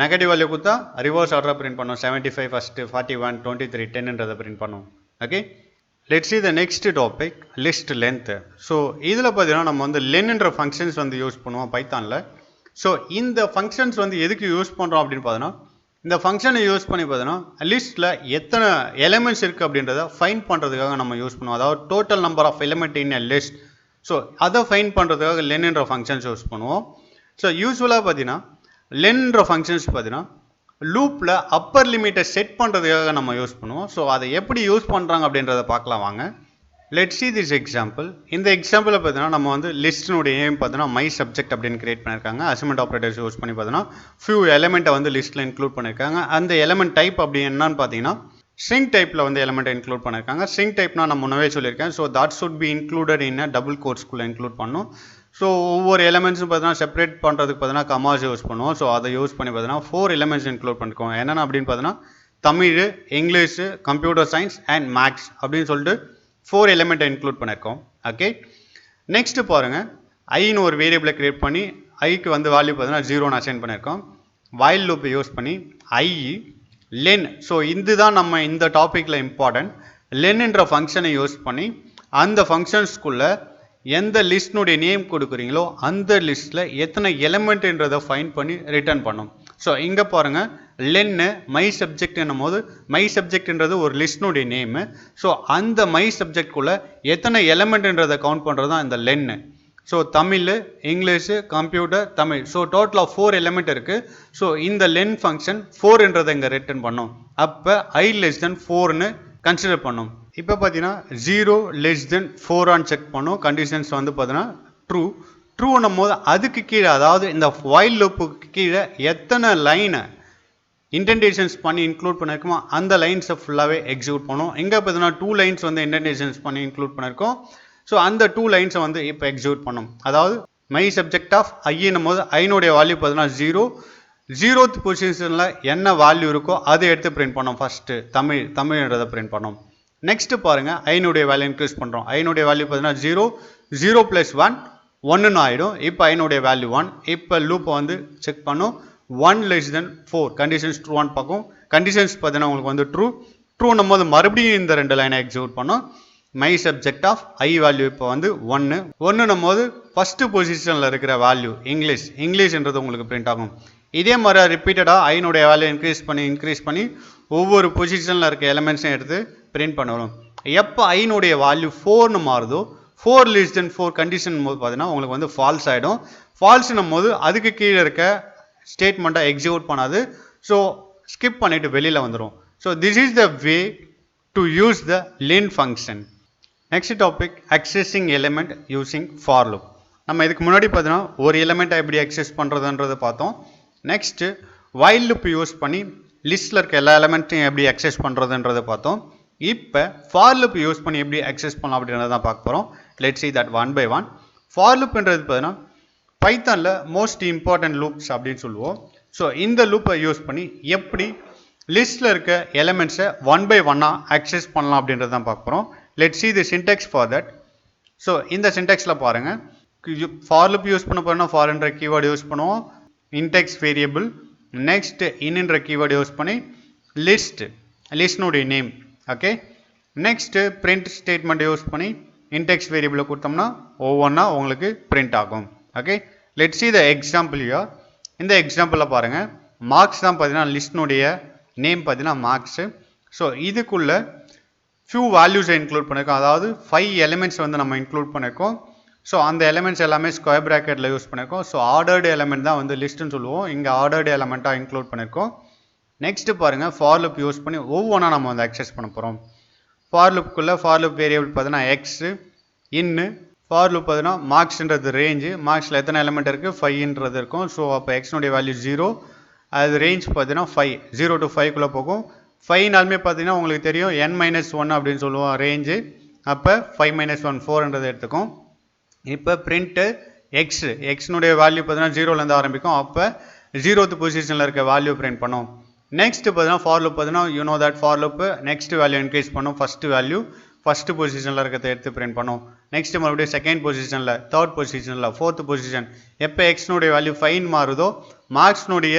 நெகட்டிவ் வேல்யூ கொடுத்தா ரிவர்ஸ் ஆர்டராக பிரிண்ட் பண்ணும். 75 ஃபஸ்ட்டு, 41, 23, 10ன்றதை பிரிண்ட் பண்ணும். Okay, let's see the next topic, list length. So இதில் பார்த்தீங்கன்னா நம்ம வந்து லென்ன்ற ஃபங்க்ஷன்ஸ் வந்து யூஸ் பண்ணுவோம் பைத்தானில். ஸோ இந்த ஃபங்க்ஷன்ஸ் வந்து எதுக்கு யூஸ் பண்ணுறோம் அப்படின்னு பார்த்தோன்னா, இந்த ஃபங்க்ஷனை யூஸ் பண்ணி பார்த்தோன்னா லிஸ்ட்டில் எத்தனை எலிமெண்ட்ஸ் இருக்குது அப்படின்றத ஃபைண்ட் பண்ணுறதுக்காக நம்ம யூஸ் பண்ணுவோம். அதாவது total number of element in a list. So அதை ஃபைண்ட் பண்ணுறதுக்காக லென்ன்ற ஃபங்க்ஷன்ஸ் யூஸ் பண்ணுவோம். ஸோ யூஸ்வலாக பார்த்தீங்கன்னா லென்ன்ற ஃபங்க்ஷன்ஸ் பார்த்தீங்கன்னா லூப்பில் அப்பர் லிமிட்டை செட் பண்ணுறதுக்காக நம்ம யூஸ் பண்ணுவோம். ஸோ அதை எப்படி யூஸ் பண்ணுறாங்க அப்படின்றத பார்க்கலாம் வாங்க. Let's see this example. இந்த எக்ஸாம்பிளில் பார்த்தீங்கன்னா நம்ம வந்து லிஸ்ட்டினுடைய நேம் பார்த்தீங்கன்னா மை சப்ஜெக்ட் அப்படின்னு கிரியேட் பண்ணியிருக்காங்க. அசைன்மெண்ட் ஆப்ரேட்டர்ஸ் யூஸ் பண்ணி பார்த்தீங்கன்னா ஃபியூ எலிமெண்ட்டை வந்து லிஸ்ட்டில் இன்க்ளூட் பண்ணியிருக்காங்க. அந்த எலிமெண்ட் டைப் அப்படி என்னன்னு பார்த்தீங்கன்னா ஸ்ட்ரிங் டைப்பில் வந்து எலிமெண்ட்டை இன்க்ளூட் பண்ணியிருக்காங்க. ஸ்ட்ரிங் டைப்னா நான் முன்னவே சொல்லியிருக்கேன். So that should be included in a double கோட்ஸ்குள்ளே இன்க்ளூட் பண்ணும். ஸோ ஒவ்வொரு எலிமெண்ட்ஸும் பார்த்தீங்கன்னா செப்பரேட் பண்ணுறதுக்கு பார்த்தீங்கன்னா கமாஸ் யூஸ் பண்ணுவோம். ஸோ அதை யூஸ் பண்ணி பார்த்தீங்கன்னா 4 எலிமெண்ட்ஸ் இன்க்ளூட் பண்ணிருக்கோம். என்னென்ன அப்படின்னு பார்த்தீங்கன்னா Tamil, English, computer science and maths அப்படின்னு சொல்லிட்டு 4 எலிமெண்ட்டை இன்க்ளூட் பண்ணியிருக்கோம். ஓகே, நெக்ஸ்ட் பாருங்கள், ஐன்னு ஒரு வேரியபிளை கிரியேட் பண்ணி ஐக்கு வந்து வேல்யூ பார்த்தீங்கன்னா 0ன்னு அசைன் பண்ணியிருக்கோம். வைல் லூப்பை யூஸ் பண்ணி ஐ லென். ஸோ இதுதான் நம்ம இந்த டாப்பிக்கில் இம்பார்ட்டன்ட். லென்ன்ற ஃபங்க்ஷனை யூஸ் பண்ணி அந்த ஃபங்க்ஷன்ஸ்குள்ளே எந்த லிஸ்ட்னுடைய நேம் கொடுக்குறீங்களோ அந்த லிஸ்ட்டில் எத்தனை எலிமெண்ட்ன்றதை ஃபைண்ட் பண்ணி ரிட்டர்ன் பண்ணும். ஸோ இங்கே பாருங்கள், லென்னு மை சப்ஜெக்ட் என்னும் போது மை சப்ஜெக்ட்ன்றது ஒரு லிஸ்ட்னுடைய நேமு. ஸோ அந்த மை சப்ஜெக்ட்குள்ளே எத்தனை எலிமெண்ட்ன்றதை கவுண்ட் பண்ணுறது தான் இந்த லென்னு. So Tamil, English, computer, Tamil. So டோட்டலாக 4 எலிமெண்ட் இருக்குது. ஸோ இந்த லென் ஃபங்க்ஷன் 4ன்றதை இங்கே ரிட்டர்ன் பண்ணும். அப்போ I less than 4ன்னு கன்சிடர் பண்ணும். இப்போ பார்த்தீங்கன்னா 0 less than 4 செக் பண்ணும். கண்டிஷன்ஸ் வந்து பார்த்தீங்கன்னா ட்ரூன்னும் போது அதுக்கு கீழே, அதாவது இந்த வைல் லூப்புக்கு கீழே எத்தனை லைனை இன்டென்டேஷன்ஸ் பண்ணி இன்க்ளூட் பண்ணியிருக்கோமோ அந்த லைன்ஸை ஃபுல்லாகவே எக்ஸிக்யூட் பண்ணும். இங்கே பார்த்தீங்கன்னா 2 லைன்ஸ் வந்து இன்டென்டேஷன்ஸ் பண்ணி இன்க்ளூட் பண்ணியிருக்கோம். ஸோ அந்த 2 லைன்ஸை வந்து இப்போ எக்ஸிக்யூட் பண்ணும். அதாவது மை சப்ஜெக்ட் ஆஃப் ஐன்னும் போது ஐனுடைய வேல்யூ பார்த்தீங்கன்னா 0th பொசிஷனில் என்ன வேல்யூ இருக்கோ அதை எடுத்து பிரிண்ட் பண்ணோம். ஃபஸ்ட்டு தமிழ்ன்றதை பிரிண்ட் பண்ணோம். நெக்ஸ்ட்டு பாருங்கள், ஐனுடைய வேல்யூ இன்க்ரீஸ் பண்ணுறோம். ஐனுடைய வேல்யூ பார்த்தீங்கன்னா 0 + 1 1ன்னு ஆகிடும். இப்போ ஐனுடைய வேல்யூ 1. இப்போ லூப்பை வந்து செக் பண்ணும். 1 less than 4 கண்டிஷன்ஸ் ட்ரூவான்னு பார்க்கும். கண்டிஷன்ஸ் பார்த்தீங்கன்னா உங்களுக்கு வந்து ட்ரூன்னும் போது மறுபடியும் இந்த 2 லைனை எக்ஸிக்யூட் பண்ணும். My subject of I value இப்போ வந்து 1ன்னும் போது ஃபஸ்ட்டு பொசிஷனில் இருக்கிற வேல்யூ இங்கிலீஷ்ன்றது உங்களுக்கு பிரிண்ட் ஆகும். இதே மாதிரி ரிப்பீட்டடாக ஐனுடைய வேல்யூ இன்க்ரீஸ் பண்ணி ஒவ்வொரு பொசிஷனில் இருக்க எலிமெண்ட்ஸையும் எடுத்து பிரிண்ட் பண்ணணும். எப்போ ஐனுடைய வேல்யூ 4ன்னு மாறுதோ 4 less than 4 கண்டிஷன் போது பார்த்தீங்கன்னா உங்களுக்கு வந்து ஃபால்ஸ் ஆகிடும். ஃபால்ஸ்னும் போது அதுக்கு கீழே இருக்க ஸ்டேட்மெண்ட்டை எக்ஸிக்யூட் பண்ணாது. ஸோ ஸ்கிப் பண்ணிவிட்டு வெளியில் வந்துடும். So this is the way to use the len function. Next topic, accessing element using for loop. நம்ம இதுக்கு முன்னாடி பார்த்தீங்கன்னா ஒரு எலிமெண்ட்டை எப்படி அக்சஸ் பண்ணுறதுன்றதை பார்த்தோம். நெக்ஸ்ட்டு வைல் லூப் யூஸ் பண்ணி லிஸ்ட்டில் இருக்க எல்லா எலிமெண்ட்டையும் எப்படி அக்சஸ் பண்ணுறதுன்றதை பார்த்தோம். இப்போ ஃபார் லூப் யூஸ் பண்ணி எப்படி அக்சஸ் பண்ணலாம் அப்படின்றத தான் பார்க்க போகிறோம். Let's see that one by one. For லூப்ன்றது பார்த்தீங்கன்னா பைத்தானில் மோஸ்ட் இம்பார்ட்டன்ட் லூப்ஸ் அப்படின்னு சொல்லுவோம். ஸோ இந்த லூப்பை யூஸ் பண்ணி எப்படி லிஸ்ட்டில் இருக்க எலிமெண்ட்ஸை 1 by 1 அக்சஸ் பண்ணலாம் அப்படின்றது தான் பார்க்க போகிறோம். Let's see the syntax for that. So இந்த சின்டெக்ஸில் பாருங்கள், ஃபார் லூப் யூஸ் பண்ண போகிறோம்னா ஃபார்ன்ற கீவேர்டு யூஸ் பண்ணுவோம். இன்டெக்ஸ் வேரியபிள், நெக்ஸ்ட் இன்னுன்ற கீவேர்டு யூஸ் பண்ணி லிஸ்ட்னுடைய name. Okay, next print statement use பண்ணி இன்டெக்ஸ் வேரியபிளை கொடுத்தோம்னா ஒவ்வொன்றா உங்களுக்கு பிரிண்ட் ஆகும். Okay, let's see the example here. இந்த எக்ஸாம்பிளில் பாருங்கள், மார்க்ஸ் தான் பார்த்தீங்கன்னா லிஸ்ட்னுடைய நேம் பார்த்தீங்கன்னா மார்க்ஸு. ஸோ இதுக்குள்ளே ஃபியூ வேல்யூஸை இன்க்ளூட் பண்ணியிருக்கோம். அதாவது 5 எலிமெண்ட்ஸ் வந்து நம்ம இன்க்ளூட் பண்ணியிருக்கோம். ஸோ அந்த எலிமெண்ட்ஸ் எல்லாமே ஸ்கொயர் ப்ராக்கெட்டில் யூஸ் பண்ணியிருக்கோம். ஸோ ஆர்டர்டு எலிமெண்ட் தான் வந்து லிஸ்ட்டுன்னு சொல்லுவோம். இங்கே ஆர்டர்டு எலிமெண்ட்டாக இன்க்ளூட் பண்ணியிருக்கோம். நெக்ஸ்ட்டு பாருங்கள், ஃபார் லூப் யூஸ் பண்ணி ஒவ்வொன்றா நம்ம வந்து அக்சஸ் பண்ண போகிறோம். ஃபார் லூப்புக்குள்ளே ஃபார் லூப் வேரியபிள் பார்த்தீங்கன்னா எக்ஸு, இன்னு, ஃபார் லூப் பார்த்தீங்கன்னா மார்க்ஸ்ன்றது ரேஞ்சு, மார்க்ஸில் எத்தனை எலிமெண்ட் இருக்குது 5ன்றது இருக்கும். ஸோ அப்போ எக்ஸ்னுடைய வேல்யூ 0, அது ரேஞ்ச் பார்த்தீங்கன்னா 5, 0 to 5குள்ளே போகும். 5நாலுமே பார்த்தீங்கன்னா உங்களுக்கு தெரியும் n-1 அப்படின்னு சொல்லுவோம் ரேஞ்சு. அப்போ 5 - 1 4ன்றது எடுத்துக்கும். இப்போ பிரிண்ட்டு எக்ஸ்னுடைய வேல்யூ பார்த்தீங்கன்னா 0லேருந்து ஆரம்பிக்கும். அப்போ 0th பொசிஷனில் இருக்க வேல்யூ பிரிண்ட் பண்ணும். நெக்ஸ்ட் பார்த்தீங்கன்னா ஃபார் லூப் பார்த்தீங்கன்னா you know that for loop next value increase பண்ணும். ஃபஸ்ட்டு பொசிஷனில் இருக்கிறத எடுத்து பிரிண்ட் பண்ணும். நெக்ஸ்ட் மறுபடியும் செகண்ட் பொசிஷனில், தேர்ட் பொசிஷனில், ஃபோர்த் பொசிஷன். எப்போ எக்ஸ்னுடைய வேல்யூ 5 மாறுதோ மார்க்ஸ்னுடைய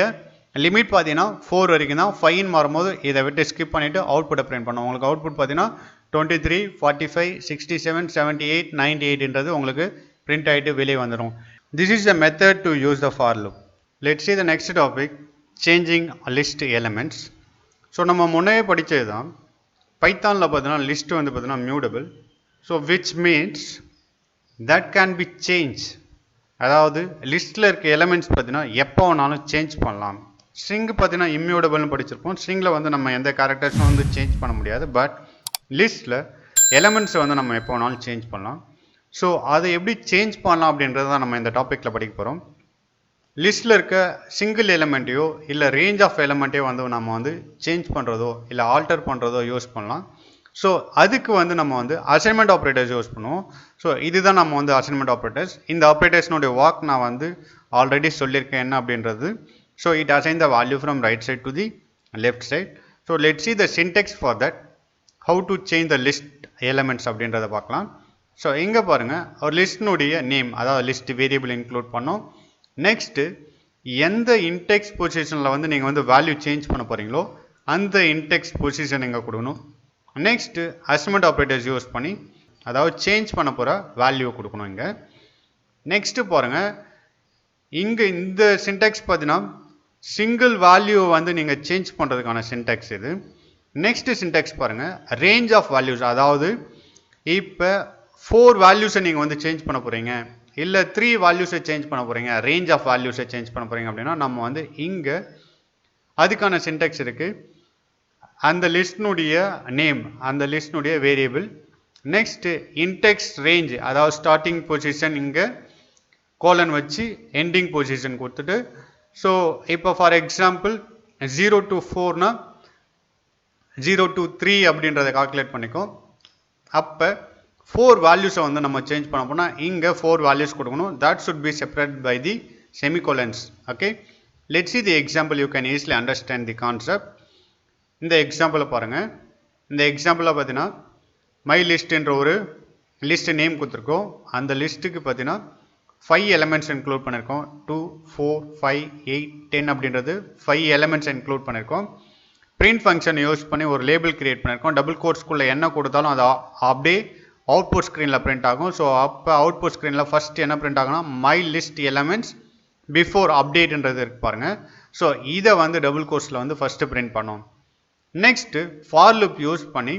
லிமிட் பார்த்தீங்கன்னா 4 வரைக்கும் தான். 5 மாறும்போது இதை விட்டு ஸ்கிப் பண்ணிவிட்டு அவுட்புட்டை பிரிண்ட் பண்ணும். உங்களுக்கு அவுட்புட் பார்த்தீங்கன்னா 23, 45, 67, 78, 98ன்றது உங்களுக்கு பிரிண்ட் ஆகிட்டு வெளியே வந்துடும். This is the method to use the for loop. Let's see the next topic, changing list elements. So நம்ம முன்னே படித்தது தான். பைத்தானில் பார்த்தீங்கன்னா லிஸ்ட் வந்து பார்த்தீங்கன்னா mutable. So which means that can be change. அதாவது லிஸ்ட்டில் இருக்க எலமெண்ட்ஸ் பார்த்தீங்கன்னா எப்போ வேணாலும் சேஞ்ச் பண்ணலாம். ஸ்ட்ரிங் பார்த்தீங்கன்னா இம்மியூட்டபிள்னு படிச்சிருப்போம். ஸ்ட்ரிங்கில் வந்து நம்ம எந்த கேரக்டர்ஸும் வந்து சேஞ்ச் பண்ண முடியாது. பட் லிஸ்ட்டில் எலமெண்ட்ஸை வந்து நம்ம எப்போ வேணாலும் சேஞ்ச் பண்ணலாம். ஸோ அதை எப்படி சேஞ்ச் பண்ணலாம் அப்படின்றத தான் நம்ம இந்த டாப்பிக்கில் படிக்க போகிறோம். லிஸ்ட்டில் இருக்க சிங்கிள் எலமெண்ட்டையோ இல்லை ரேஞ்ச் ஆஃப் எலமெண்ட்டையோ வந்து நம்ம வந்து சேஞ்ச் பண்ணுறதோ இல்லை ஆல்டர் பண்ணுறதோ யூஸ் பண்ணலாம். ஸோ அதுக்கு வந்து நம்ம வந்து அசைன்மெண்ட் ஆப்ரேட்டர்ஸ் யூஸ் பண்ணுவோம். ஸோ இதுதான் நம்ம வந்து அசைன்மெண்ட் ஆப்ரேட்டர்ஸ். இந்த ஆப்ரேட்டர்ஸ்னுடைய ஒர்க் நான் வந்து ஆல்ரெடி சொல்லியிருக்கேன் என்ன அப்படின்றது. So it assign the value from right side to the left side. So let's see the syntax for that, how to change the list elements அப்படின்றத பார்க்கலாம். ஸோ இங்கே பாருங்கள், ஒரு லிஸ்ட்னுடைய நேம் அதாவது லிஸ்ட் வேரியபிள் இன்க்ளூட் பண்ணோம். நெக்ஸ்ட்டு எந்த index பொசிஷனில் வந்து நீங்கள் வந்து வேல்யூ சேஞ்ச் பண்ண போகிறீங்களோ அந்த இன்டெக்ஸ் பொசிஷன் இங்கே கொடுக்கணும். நெக்ஸ்ட்டு அசைன்மெண்ட் ஆப்ரேட்டர்ஸ் யூஸ் பண்ணி அதாவது சேஞ்ச் பண்ண போகிற வேல்யூவை கொடுக்கணும் இங்கே. நெக்ஸ்ட்டு பாருங்கள், இங்கே இந்த சின்டாக்ஸ் பார்த்தீங்கன்னா சிங்கிள் வேல்யூவை வந்து நீங்கள் சேஞ்ச் பண்ணுறதுக்கான சின்டாக்ஸ் இது. நெக்ஸ்ட்டு சின்டாக்ஸ் பாருங்கள், ரேஞ்ச் ஆஃப் வேல்யூஸ். அதாவது இப்போ 4 வேல்யூஸை நீங்கள் வந்து சேஞ்ச் பண்ண போகிறீங்க இல்லை 3 வேல்யூஸை சேஞ்ச் பண்ண போகிறீங்க, ரேஞ்ச் ஆஃப் வேல்யூஸை சேஞ்ச் பண்ண போகிறீங்க அப்படின்னா நம்ம வந்து இங்கே அதுக்கான சின்டாக்ஸ் இருக்குது. அந்த லிஸ்ட்னுடைய நேம், அந்த லிஸ்ட்னுடைய வேரியபிள். நெக்ஸ்ட்டு இன்டெக்ஸ் ரேஞ்ச் அதாவது ஸ்டார்டிங் பொசிஷன் இங்கே கோலன் வச்சு எண்டிங் பொசிஷன் கொடுத்துட்டு. ஸோ இப்போ ஃபார் எக்ஸாம்பிள் 0 to 4னா 0 to 3 அப்படின்றத கால்குலேட் பண்ணிக்கோ. அப்போ 4 வேல்யூஸை வந்து நம்ம சேஞ்ச் பண்ண போனால் இங்கே 4 வேல்யூஸ் கொடுக்கணும். That should be separated by the semicolons. Okay, let's see the example. You can easily understand the concept. இந்த எக்ஸாம்பிளை பாருங்கள். இந்த எக்ஸாம்பிளில் பார்த்தீங்கன்னா மை லிஸ்ட்ன்ற ஒரு லிஸ்ட் நேம் கொடுத்துருக்கோம். அந்த லிஸ்ட்டுக்கு பார்த்தீங்கன்னா 5 எலமெண்ட்ஸ் இன்க்ளூட் பண்ணியிருக்கோம். 2, 4, 5, 8, 10 அப்படின்றது 5 எலமெண்ட்ஸ் இன்க்ளூட் பண்ணியிருக்கோம். பிரிண்ட் ஃபங்க்ஷன் யூஸ் பண்ணி ஒரு லேபிள் கிரியேட் பண்ணியிருக்கோம். டபுள் கோட்ஸ்குள்ளே என்ன கொடுத்தாலும் அது அப்படியே அவுட்புட் ஸ்க்ரீனில் பிரிண்ட் ஆகும். ஸோ அப்போ அவுட்புட் ஸ்க்ரீனில் ஃபஸ்ட் என்ன பிரிண்ட் ஆகும்னா மை லிஸ்ட் எலமெண்ட்ஸ் பிஃபோர் அப்டேட்ன்றது இருக்கு பாருங்கள். ஸோ இதை வந்து டபுள் கோட்ஸில் வந்து ஃபஸ்ட்டு பிரிண்ட் பண்ணோம். நெக்ஸ்ட்டு ஃபார் லுப் யூஸ் பண்ணி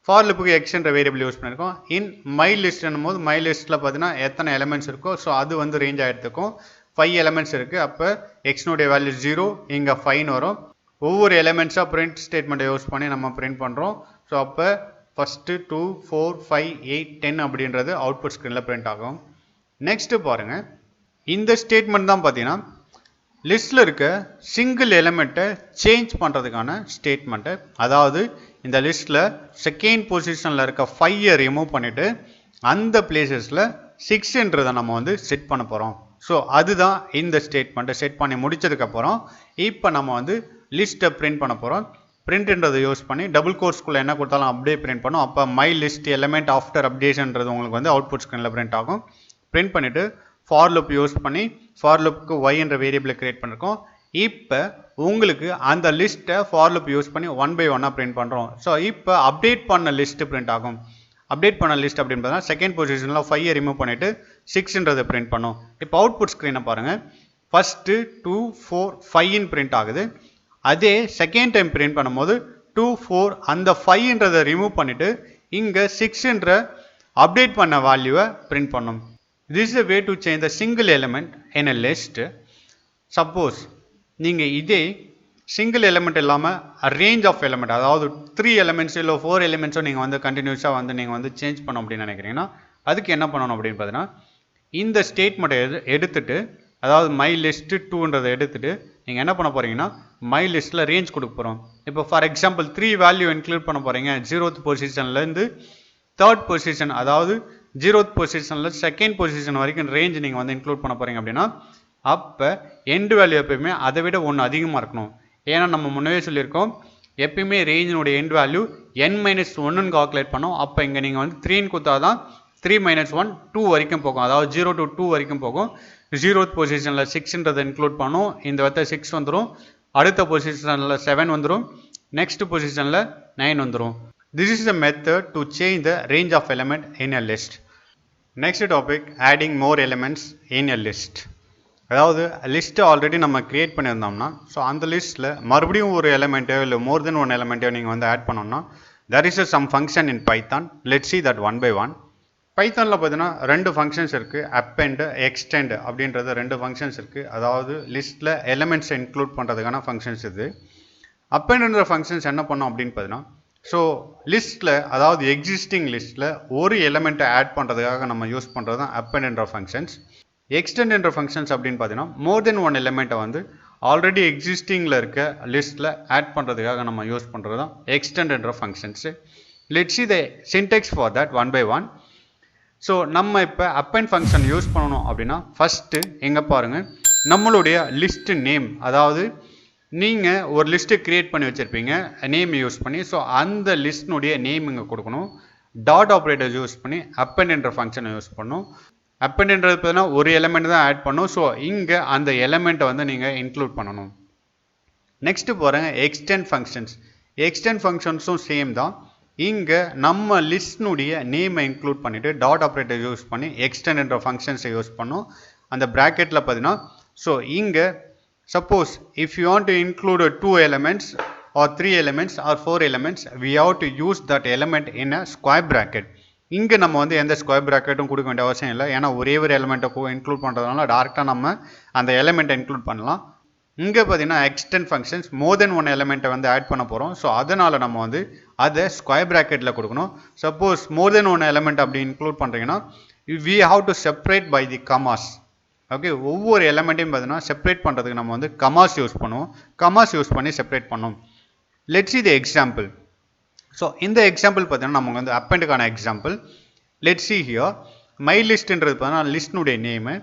ஃபார் லுப்புக்கு எக்ஸ்ன்ற வேரியபிள் யூஸ் பண்ணியிருக்கோம். இன் மை லிஸ்ட்னும் போது மை லிஸ்ட்டில் பார்த்தீங்கன்னா எத்தனை எலமெண்ட்ஸ் இருக்கோ ஸோ அது வந்து ரேஞ்ச் ஆகிடுத்துக்கும். 5 எலமெண்ட்ஸ் இருக்குது. அப்போ எக்ஸ்னுடைய வேல்யூ 0, இங்கே 5 வரும். ஒவ்வொரு எலமெண்ட்ஸாக பிரிண்ட் ஸ்டேட்மெண்ட்டை யூஸ் பண்ணி நம்ம பிரிண்ட் பண்ணுறோம். ஸோ அப்போ ஃபஸ்ட்டு 2, 4, 5, 8, 10 அப்படின்றது அவுட்புட் ஸ்க்ரீனில் பிரிண்ட் ஆகும். நெக்ஸ்ட்டு பாருங்கள், இந்த ஸ்டேட்மெண்ட் தான் பார்த்தீங்கன்னா லிஸ்ட்டில் இருக்க சிங்கிள் எலமெண்ட்டை சேஞ்ச் பண்ணுறதுக்கான ஸ்டேட்மெண்ட்டு. அதாவது இந்த லிஸ்ட்டில் செகண்ட் பொசிஷனில் இருக்க 5ஐ ரிமூவ் பண்ணிவிட்டு அந்த பிளேசஸில் 6ன்றதை நம்ம வந்து செட் பண்ண போகிறோம். ஸோ அதுதான் இந்த ஸ்டேட்மெண்ட்டை செட் பண்ணி முடித்ததுக்கப்புறம் இப்போ நம்ம வந்து லிஸ்ட்டை பிரிண்ட் பண்ண போகிறோம். பிரிண்ட்ன்றதை யூஸ் பண்ணி டபுள் கோட்ஸ்குள்ளே என்ன கொடுத்தாலும் அப்படியே பிரிண்ட் பண்ணும். அப்போ மை லிஸ்ட் எலமெண்ட் ஆஃப்டர் அப்டேஷன்றது உங்களுக்கு வந்து அவுட்புட் ஸ்க்ரீனில் பிரிண்ட் ஆகும். பிரிண்ட் பண்ணிவிட்டு ஃபார் லுப் யூஸ் பண்ணி ஃபார் லுப்புக்கு y என்ற வேரியபிளை கிரியேட் பண்ணியிருக்கோம். இப்போ உங்களுக்கு அந்த லிஸ்ட்டை ஃபார் லுப் யூஸ் பண்ணி 1 by 1 பிரிண்ட் பண்ணுறோம். ஸோ இப்போ அப்டேட் பண்ண லிஸ்ட்டு பிரிண்ட் ஆகும். அப்டேட் பண்ண லிஸ்ட் அப்படின்னு பார்த்தா செகண்ட் பொசிஷனில் 5ஐ ரிமூவ் பண்ணிவிட்டு 6ன்றதை பிரிண்ட் பண்ணும். இப்போ அவுட்புட் ஸ்க்ரீனை பாருங்கள். ஃபஸ்ட்டு 2, 4, 5 பிரிண்ட் ஆகுது. அதே செகண்ட் டைம் பிரிண்ட் பண்ணும்போது 2, 4 அந்த 5ன்றதை ரிமூவ் பண்ணிவிட்டு இங்கே 6ன்ற அப்டேட் பண்ண வேல்யூவை பிரிண்ட் பண்ணும். This is a way to change the single element in a list. Suppose நீங்கள் இதே சிங்கிள் எலிமெண்ட் இல்லாமல் ரேஞ்ச் ஆஃப் எலிமெண்ட் அதாவது 3 எலிமெண்ட்ஸ் இல்லை 4 எலிமெண்ட்ஸோ நீங்கள் வந்து கண்டினியூஸாக வந்து நீங்கள் வந்து சேஞ்ச் பண்ணணும் அப்படின்னு நினைக்கிறீங்கன்னா அதுக்கு என்ன பண்ணணும் அப்படின்னு பார்த்தீங்கன்னா இந்த ஸ்டேட்மெண்ட்டை எடுத்துட்டு அதாவது மை லிஸ்ட்டு 2ன்றதை எடுத்துட்டு நீங்கள் என்ன பண்ண போகிறீங்கன்னா மை லிஸ்ட்டில் ரேஞ்ச் கொடுக்க போகிறோம். இப்போ ஃபார் எக்ஸாம்பிள் 3 வேல்யூ இன்க்ளூட் பண்ண போகிறீங்க. 0th பொசிஷன்லேருந்து 3rd பொசிஷன் அதாவது 0th பொசிஷனில் 2nd பொசிஷன் வரைக்கும் ரேஞ்ச் நீங்கள் வந்து இன்க்ளூட் பண்ண போகிறீங்க அப்படின்னா அப்போ எண்டு வேல்யூ எப்பயுமே அதை விட 1 அதிகமாக இருக்கணும். ஏன்னா நம்ம முன்னவே சொல்லியிருக்கோம் எப்பயுமே ரேஞ்சினுடைய எண்ட் வேல்யூ n-1ன்னு கால்குலேட் பண்ணோம். அப்போ இங்கே நீங்கள் வந்து 3ன்னு கொடுத்தா தான் 3 - 1 2 வரைக்கும் போகும். அதாவது 0 to 2 வரைக்கும் போகும். 0th பொசிஷனில் 6ன்றதை இன்க்ளூட் பண்ணும். இந்த இடத்துல 6 வந்துடும். அடுத்த பொசிஷனில் 7 வந்துடும். நெக்ஸ்ட் பொசிஷனில் 9 வந்துடும். This is the method to change the range of element in a list. Next topic adding more elements in a list. அதாவது லிஸ்ட்டு ஆல்ரெடி நம்ம க்ரியேட் பண்ணியிருந்தோம்னா ஸோ அந்த லிஸ்ட்டில் மறுபடியும் ஒரு எலிமெண்ட்டோ இல்லை மோர் தென் ஒன் எலிமெண்ட்டோ நீங்கள் வந்து ஆட் பண்ணோம்னா there is some function in Python. Let's see that one by one. பைத்தானில் பார்த்தீங்கன்னா 2 ஃபங்க்ஷன்ஸ் இருக்குது. அப்பெண்ட் எக்ஸ்டெண்ட் அப்படின்றது 2 ஃபங்க்ஷன்ஸ் இருக்குது. அதாவது லிஸ்ட்டில் எலிமெண்ட்ஸை இன்க்ளூட் பண்ணுறதுக்கான ஃபங்க்ஷன்ஸ் இது. அப்பெண்ட்ன்ற ஃபங்க்ஷன்ஸ் என்ன பண்ணோம் அப்படின்னு பார்த்தீங்கன்னா ஸோ லிஸ்ட்டில் அதாவது எக்ஸிஸ்டிங் லிஸ்ட்டில் ஒரு எலிமெண்ட்டை ஆட் பண்ணுறதுக்காக நம்ம யூஸ் பண்ணுறது தான் அப்பெண்ட்ன்ற ஃபங்க்ஷன்ஸ். எக்ஸ்டெண்ட் என்ற ஃபங்க்ஷன்ஸ் அப்படின்னு பார்த்தீங்கன்னா மோர் தென் ஒன் எலிமெண்ட்டை வந்து ஆல்ரெடி எக்ஸிஸ்டிங்கில் இருக்க லிஸ்ட்டில் ஆட் பண்ணுறதுக்காக நம்ம யூஸ் பண்ணுறது தான் எக்ஸ்டெண்ட் என்ற functions. Let's see the syntax for that one by one. So நம்ம இப்போ அப்பெண்ட் ஃபங்க்ஷன் யூஸ் பண்ணணும் அப்படின்னா ஃபஸ்ட்டு எங்கே பாருங்கள் நம்மளுடைய லிஸ்ட்டு நேம், அதாவது நீங்கள் ஒரு லிஸ்ட்டு க்ரியேட் பண்ணி வச்சுருப்பீங்க நேம் யூஸ் பண்ணி. ஸோ அந்த லிஸ்ட்னுடைய நேம் இங்கே கொடுக்கணும். டாட் ஆப்ரேட்டர் யூஸ் பண்ணி அப்பெண்ட் என்ற ஃபங்க்ஷனை யூஸ் பண்ணணும். அப்பெண்ட்ன்றது பார்த்தீங்கன்னா ஒரு எலிமெண்ட் தான் ஆட் பண்ணும். ஸோ இங்கே அந்த எலிமெண்ட்டை வந்து நீங்கள் இன்க்ளூட் பண்ணணும். நெக்ஸ்ட்டு போகிறேங்க எக்ஸ்டெண்ட் ஃபங்க்ஷன்ஸ். எக்ஸ்டெண்ட் ஃபங்க்ஷன்ஸும் சேம் தான். இங்கே நம்ம லிஸ்ட்னுடைய நேமை இன்க்ளூட் பண்ணிவிட்டு டாட் ஆப்ரேட்டர் யூஸ் பண்ணி எக்ஸ்டெண்ட் என்ற ஃபங்க்ஷன்ஸை யூஸ் பண்ணணும். அந்த ப்ராக்கெட்டில் பார்த்தீங்கன்னா ஸோ இங்கே suppose if you want to include 2 elements or 3 elements or 4 elements we have to use that element in a square bracket. இங்கே நம்ம வந்து எந்த ஸ்கொயர் ப்ராக்கெட்டும் கொடுக்க வேண்டிய அவசியம் இல்லை. ஏன்னா ஒரே ஒரு எலிமெண்ட்டை இன்க்ளூட் பண்ணுறதுனால டேரெக்டாக நம்ம அந்த எலிமெண்ட்டை இன்க்ளூட் பண்ணலாம். இங்கே பார்த்தீங்கன்னா எக்ஸ்டெண்ட் ஃபங்க்ஷன்ஸ் மோர் தென் ஒன் எலிமெண்ட்டை வந்து ஆட் பண்ண போகிறோம். ஸோ அதனால் நம்ம வந்து அதை ஸ்கொயர் ப்ராக்கெட்டில் கொடுக்கணும். சப்போஸ் மோர் தென் ஒன் எலிமெண்ட் அப்படி இன்க்ளூட் பண்ணுறீங்கன்னா we have to separate by the commas. Okay, ஒவ்வொரு எலிமெண்ட்டையும் பார்த்தீங்கன்னா செப்பரேட் பண்ணுறதுக்கு நம்ம வந்து கமாஸ் யூஸ் பண்ணுவோம். கமாஸ் யூஸ் பண்ணி செப்பரேட் பண்ணோம். Let's see the example. So இந்த எக்ஸாம்பிள் பார்த்தீங்கன்னா நமக்கு வந்து அப்பெண்டுக்கான example. Let's see here my லிஸ்ட்ன்றது பார்த்தீங்கன்னா லிஸ்ட்னுடைய நேமு.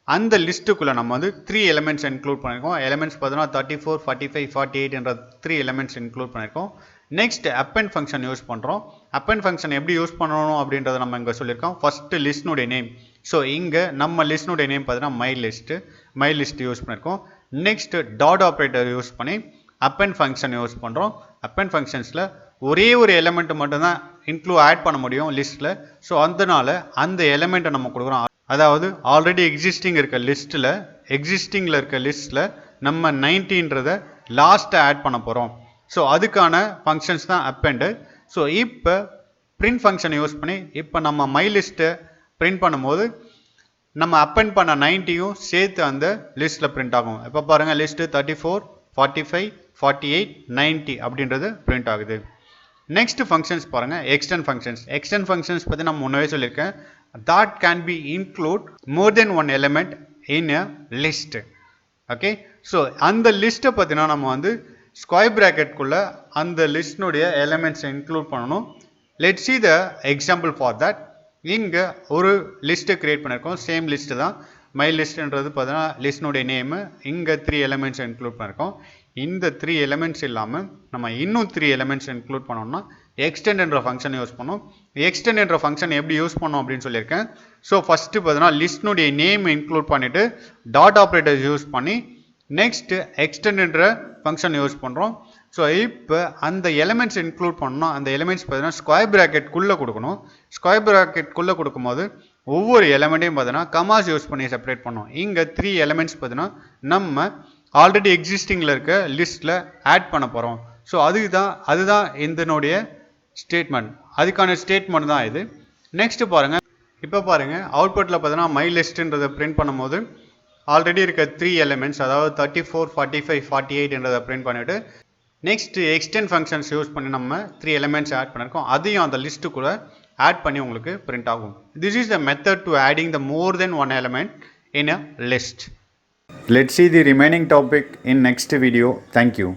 அந்த லிஸ்ட்டுக்குள்ளே நம்ம வந்து 3 எலிமெண்ட்ஸ் இன்க்ளூட் பண்ணியிருக்கோம். எலிமெண்ட்ஸ் பார்த்தீங்கன்னா 34, 45, 48 என்ற 3 எலிமெண்ட்ஸ் இன்க்ளூட் பண்ணியிருக்கோம். நெக்ஸ்ட் அப்பெண்ட் ஃபங்க்ஷன் யூஸ் பண்ணுறோம். அப்பெண்ட் ஃபங்க்ஷன் எப்படி யூஸ் பண்ணணும் அப்படின்றத நம்ம இங்கே சொல்லியிருக்கோம். First லிஸ்ட்னுடைய name. ஸோ இங்கே நம்ம லிஸ்ட்னுடைய நேம் பார்த்தீங்கன்னா மை லிஸ்ட் யூஸ் பண்ணியிருக்கோம். நெக்ஸ்ட் டாட் ஆப்ரேட்டர் யூஸ் பண்ணி அப்பெண்ட் ஃபங்க்ஷன் யூஸ் பண்ணுறோம். அப்பெண்ட் ஃபங்க்ஷன்ஸில் ஒரே ஒரு எலிமெண்ட் மட்டும்தான் ஆட் பண்ண முடியும் லிஸ்ட்டில். ஸோ அதனால அந்த எலிமெண்ட்டை நம்ம கொடுக்குறோம். அதாவது ஆல்ரெடி எக்ஸிஸ்டிங்கில் இருக்க லிஸ்ட்டில் நம்ம 90ன்றதை லாஸ்ட்டை ஆட் பண்ண போகிறோம். ஸோ அதுக்கான ஃபங்க்ஷன்ஸ் தான் அப்பெண்டு. ஸோ இப்போ பிரிண்ட் ஃபங்க்ஷனை யூஸ் பண்ணி இப்போ நம்ம மை லிஸ்ட்டை பிரிண்ட் பண்ணும்போது நம்ம அப்பெண்ட் பண்ண 90யும் சேர்த்து அந்த லிஸ்ட்டில் பிரிண்ட் ஆகும். இப்போ பாருங்கள் லிஸ்ட்டு 34, 45, 48, 90 அப்படின்றது பிரிண்ட் ஆகுது. நெக்ஸ்ட் ஃபங்க்ஷன்ஸ் பாருங்கள் எக்ஸ்டெண்ட் ஃபங்க்ஷன்ஸ் பற்றி நம்ம முன்னவே சொல்லியிருக்கேன். that can be include more than one element in a list. Okay, so அந்த லிஸ்ட்டை பார்த்தீங்கன்னா நம்ம வந்து ஸ்கொயர் ப்ராக்கெட்குள்ளே அந்த லிஸ்ட்னுடைய எலிமெண்ட்ஸை இன்க்ளூட் பண்ணணும். Let's see the example for that. இங்கே ஒரு லிஸ்ட்டை க்ரியேட் பண்ணியிருக்கோம். சேம் லிஸ்ட்டு தான். மை லிஸ்ட்ன்றது பார்த்தீங்கன்னா லிஸ்ட்னுடைய நேமு. இங்கே 3 எலிமெண்ட்ஸை இன்க்ளூட் பண்ணியிருக்கோம். இந்த 3 எலிமெண்ட்ஸ் இல்லாமல் நம்ம இன்னும் 3 எலிமெண்ட்ஸ் இன்க்ளூட் பண்ணோம்னா எக்ஸ்டெண்ட் என்ற ஃபங்க்ஷன் யூஸ் பண்ணோம். எக்ஸ்டெண்ட் என்ற ஃபங்க்ஷன் எப்படி யூஸ் பண்ணோம் அப்படின்னு சொல்லியிருக்கேன். ஸோ ஃபஸ்ட்டு பார்த்தீங்கன்னா லிஸ்ட்னுடைய நேம் இன்க்ளூட் பண்ணிவிட்டு டாட் ஆப்ரேட்டர் யூஸ் பண்ணி நெக்ஸ்ட் எக்ஸ்டெண்ட் என்ற ஃபங்க்ஷன் யூஸ் பண்ணுறோம். ஸோ இப்போ அந்த எலிமெண்ட்ஸ் இன்க்ளூட் பண்ணணும். அந்த எலிமெண்ட்ஸ் பார்த்தீங்கன்னா ஸ்கொயர் ப்ராக்கெட்குள்ளே கொடுக்கணும். ஸ்கொயர் ப்ராக்கெட்குள்ளே கொடுக்கும்போது ஒவ்வொரு எலிமெண்ட்டையும் பார்த்தீங்கன்னா கமாஸ் யூஸ் பண்ணி செப்பரேட் பண்ணோம். இங்கே 3 எலிமெண்ட்ஸ் பார்த்தீங்கன்னா நம்ம ஆல்ரெடி எக்ஸிஸ்டிங்கில் இருக்க லிஸ்ட்டில் ஆட் பண்ண போகிறோம். ஸோ அதுதான் இதனுடைய ஸ்டேட்மெண்ட். அதுக்கான ஸ்டேட்மெண்ட் தான் இது. நெக்ஸ்ட் பாருங்கள். இப்போ பாருங்கள் அவுட்புட்டில் பார்த்தீங்கன்னா மை லிஸ்ட்டுன்றதை பிரிண்ட் பண்ணும்போது ஆல்ரெடி இருக்க 3 எலிமெண்ட்ஸ் அதாவது 34, 45, 48ன்றதை பிரிண்ட் பண்ணிவிட்டு நெக்ஸ்ட் எக்ஸ்டெண்ட் ஃபங்க்ஷன்ஸ் யூஸ் பண்ணி நம்ம 3 எலிமெண்ட்ஸ் ஆட் பண்ணியிருக்கோம். அதையும் அந்த லிஸ்ட்டுக்குள்ளே ஆட் பண்ணி உங்களுக்கு பிரிண்ட் ஆகும். This is the method to adding the more than one element in a list. Let's see the remaining topic in next video. Thank you.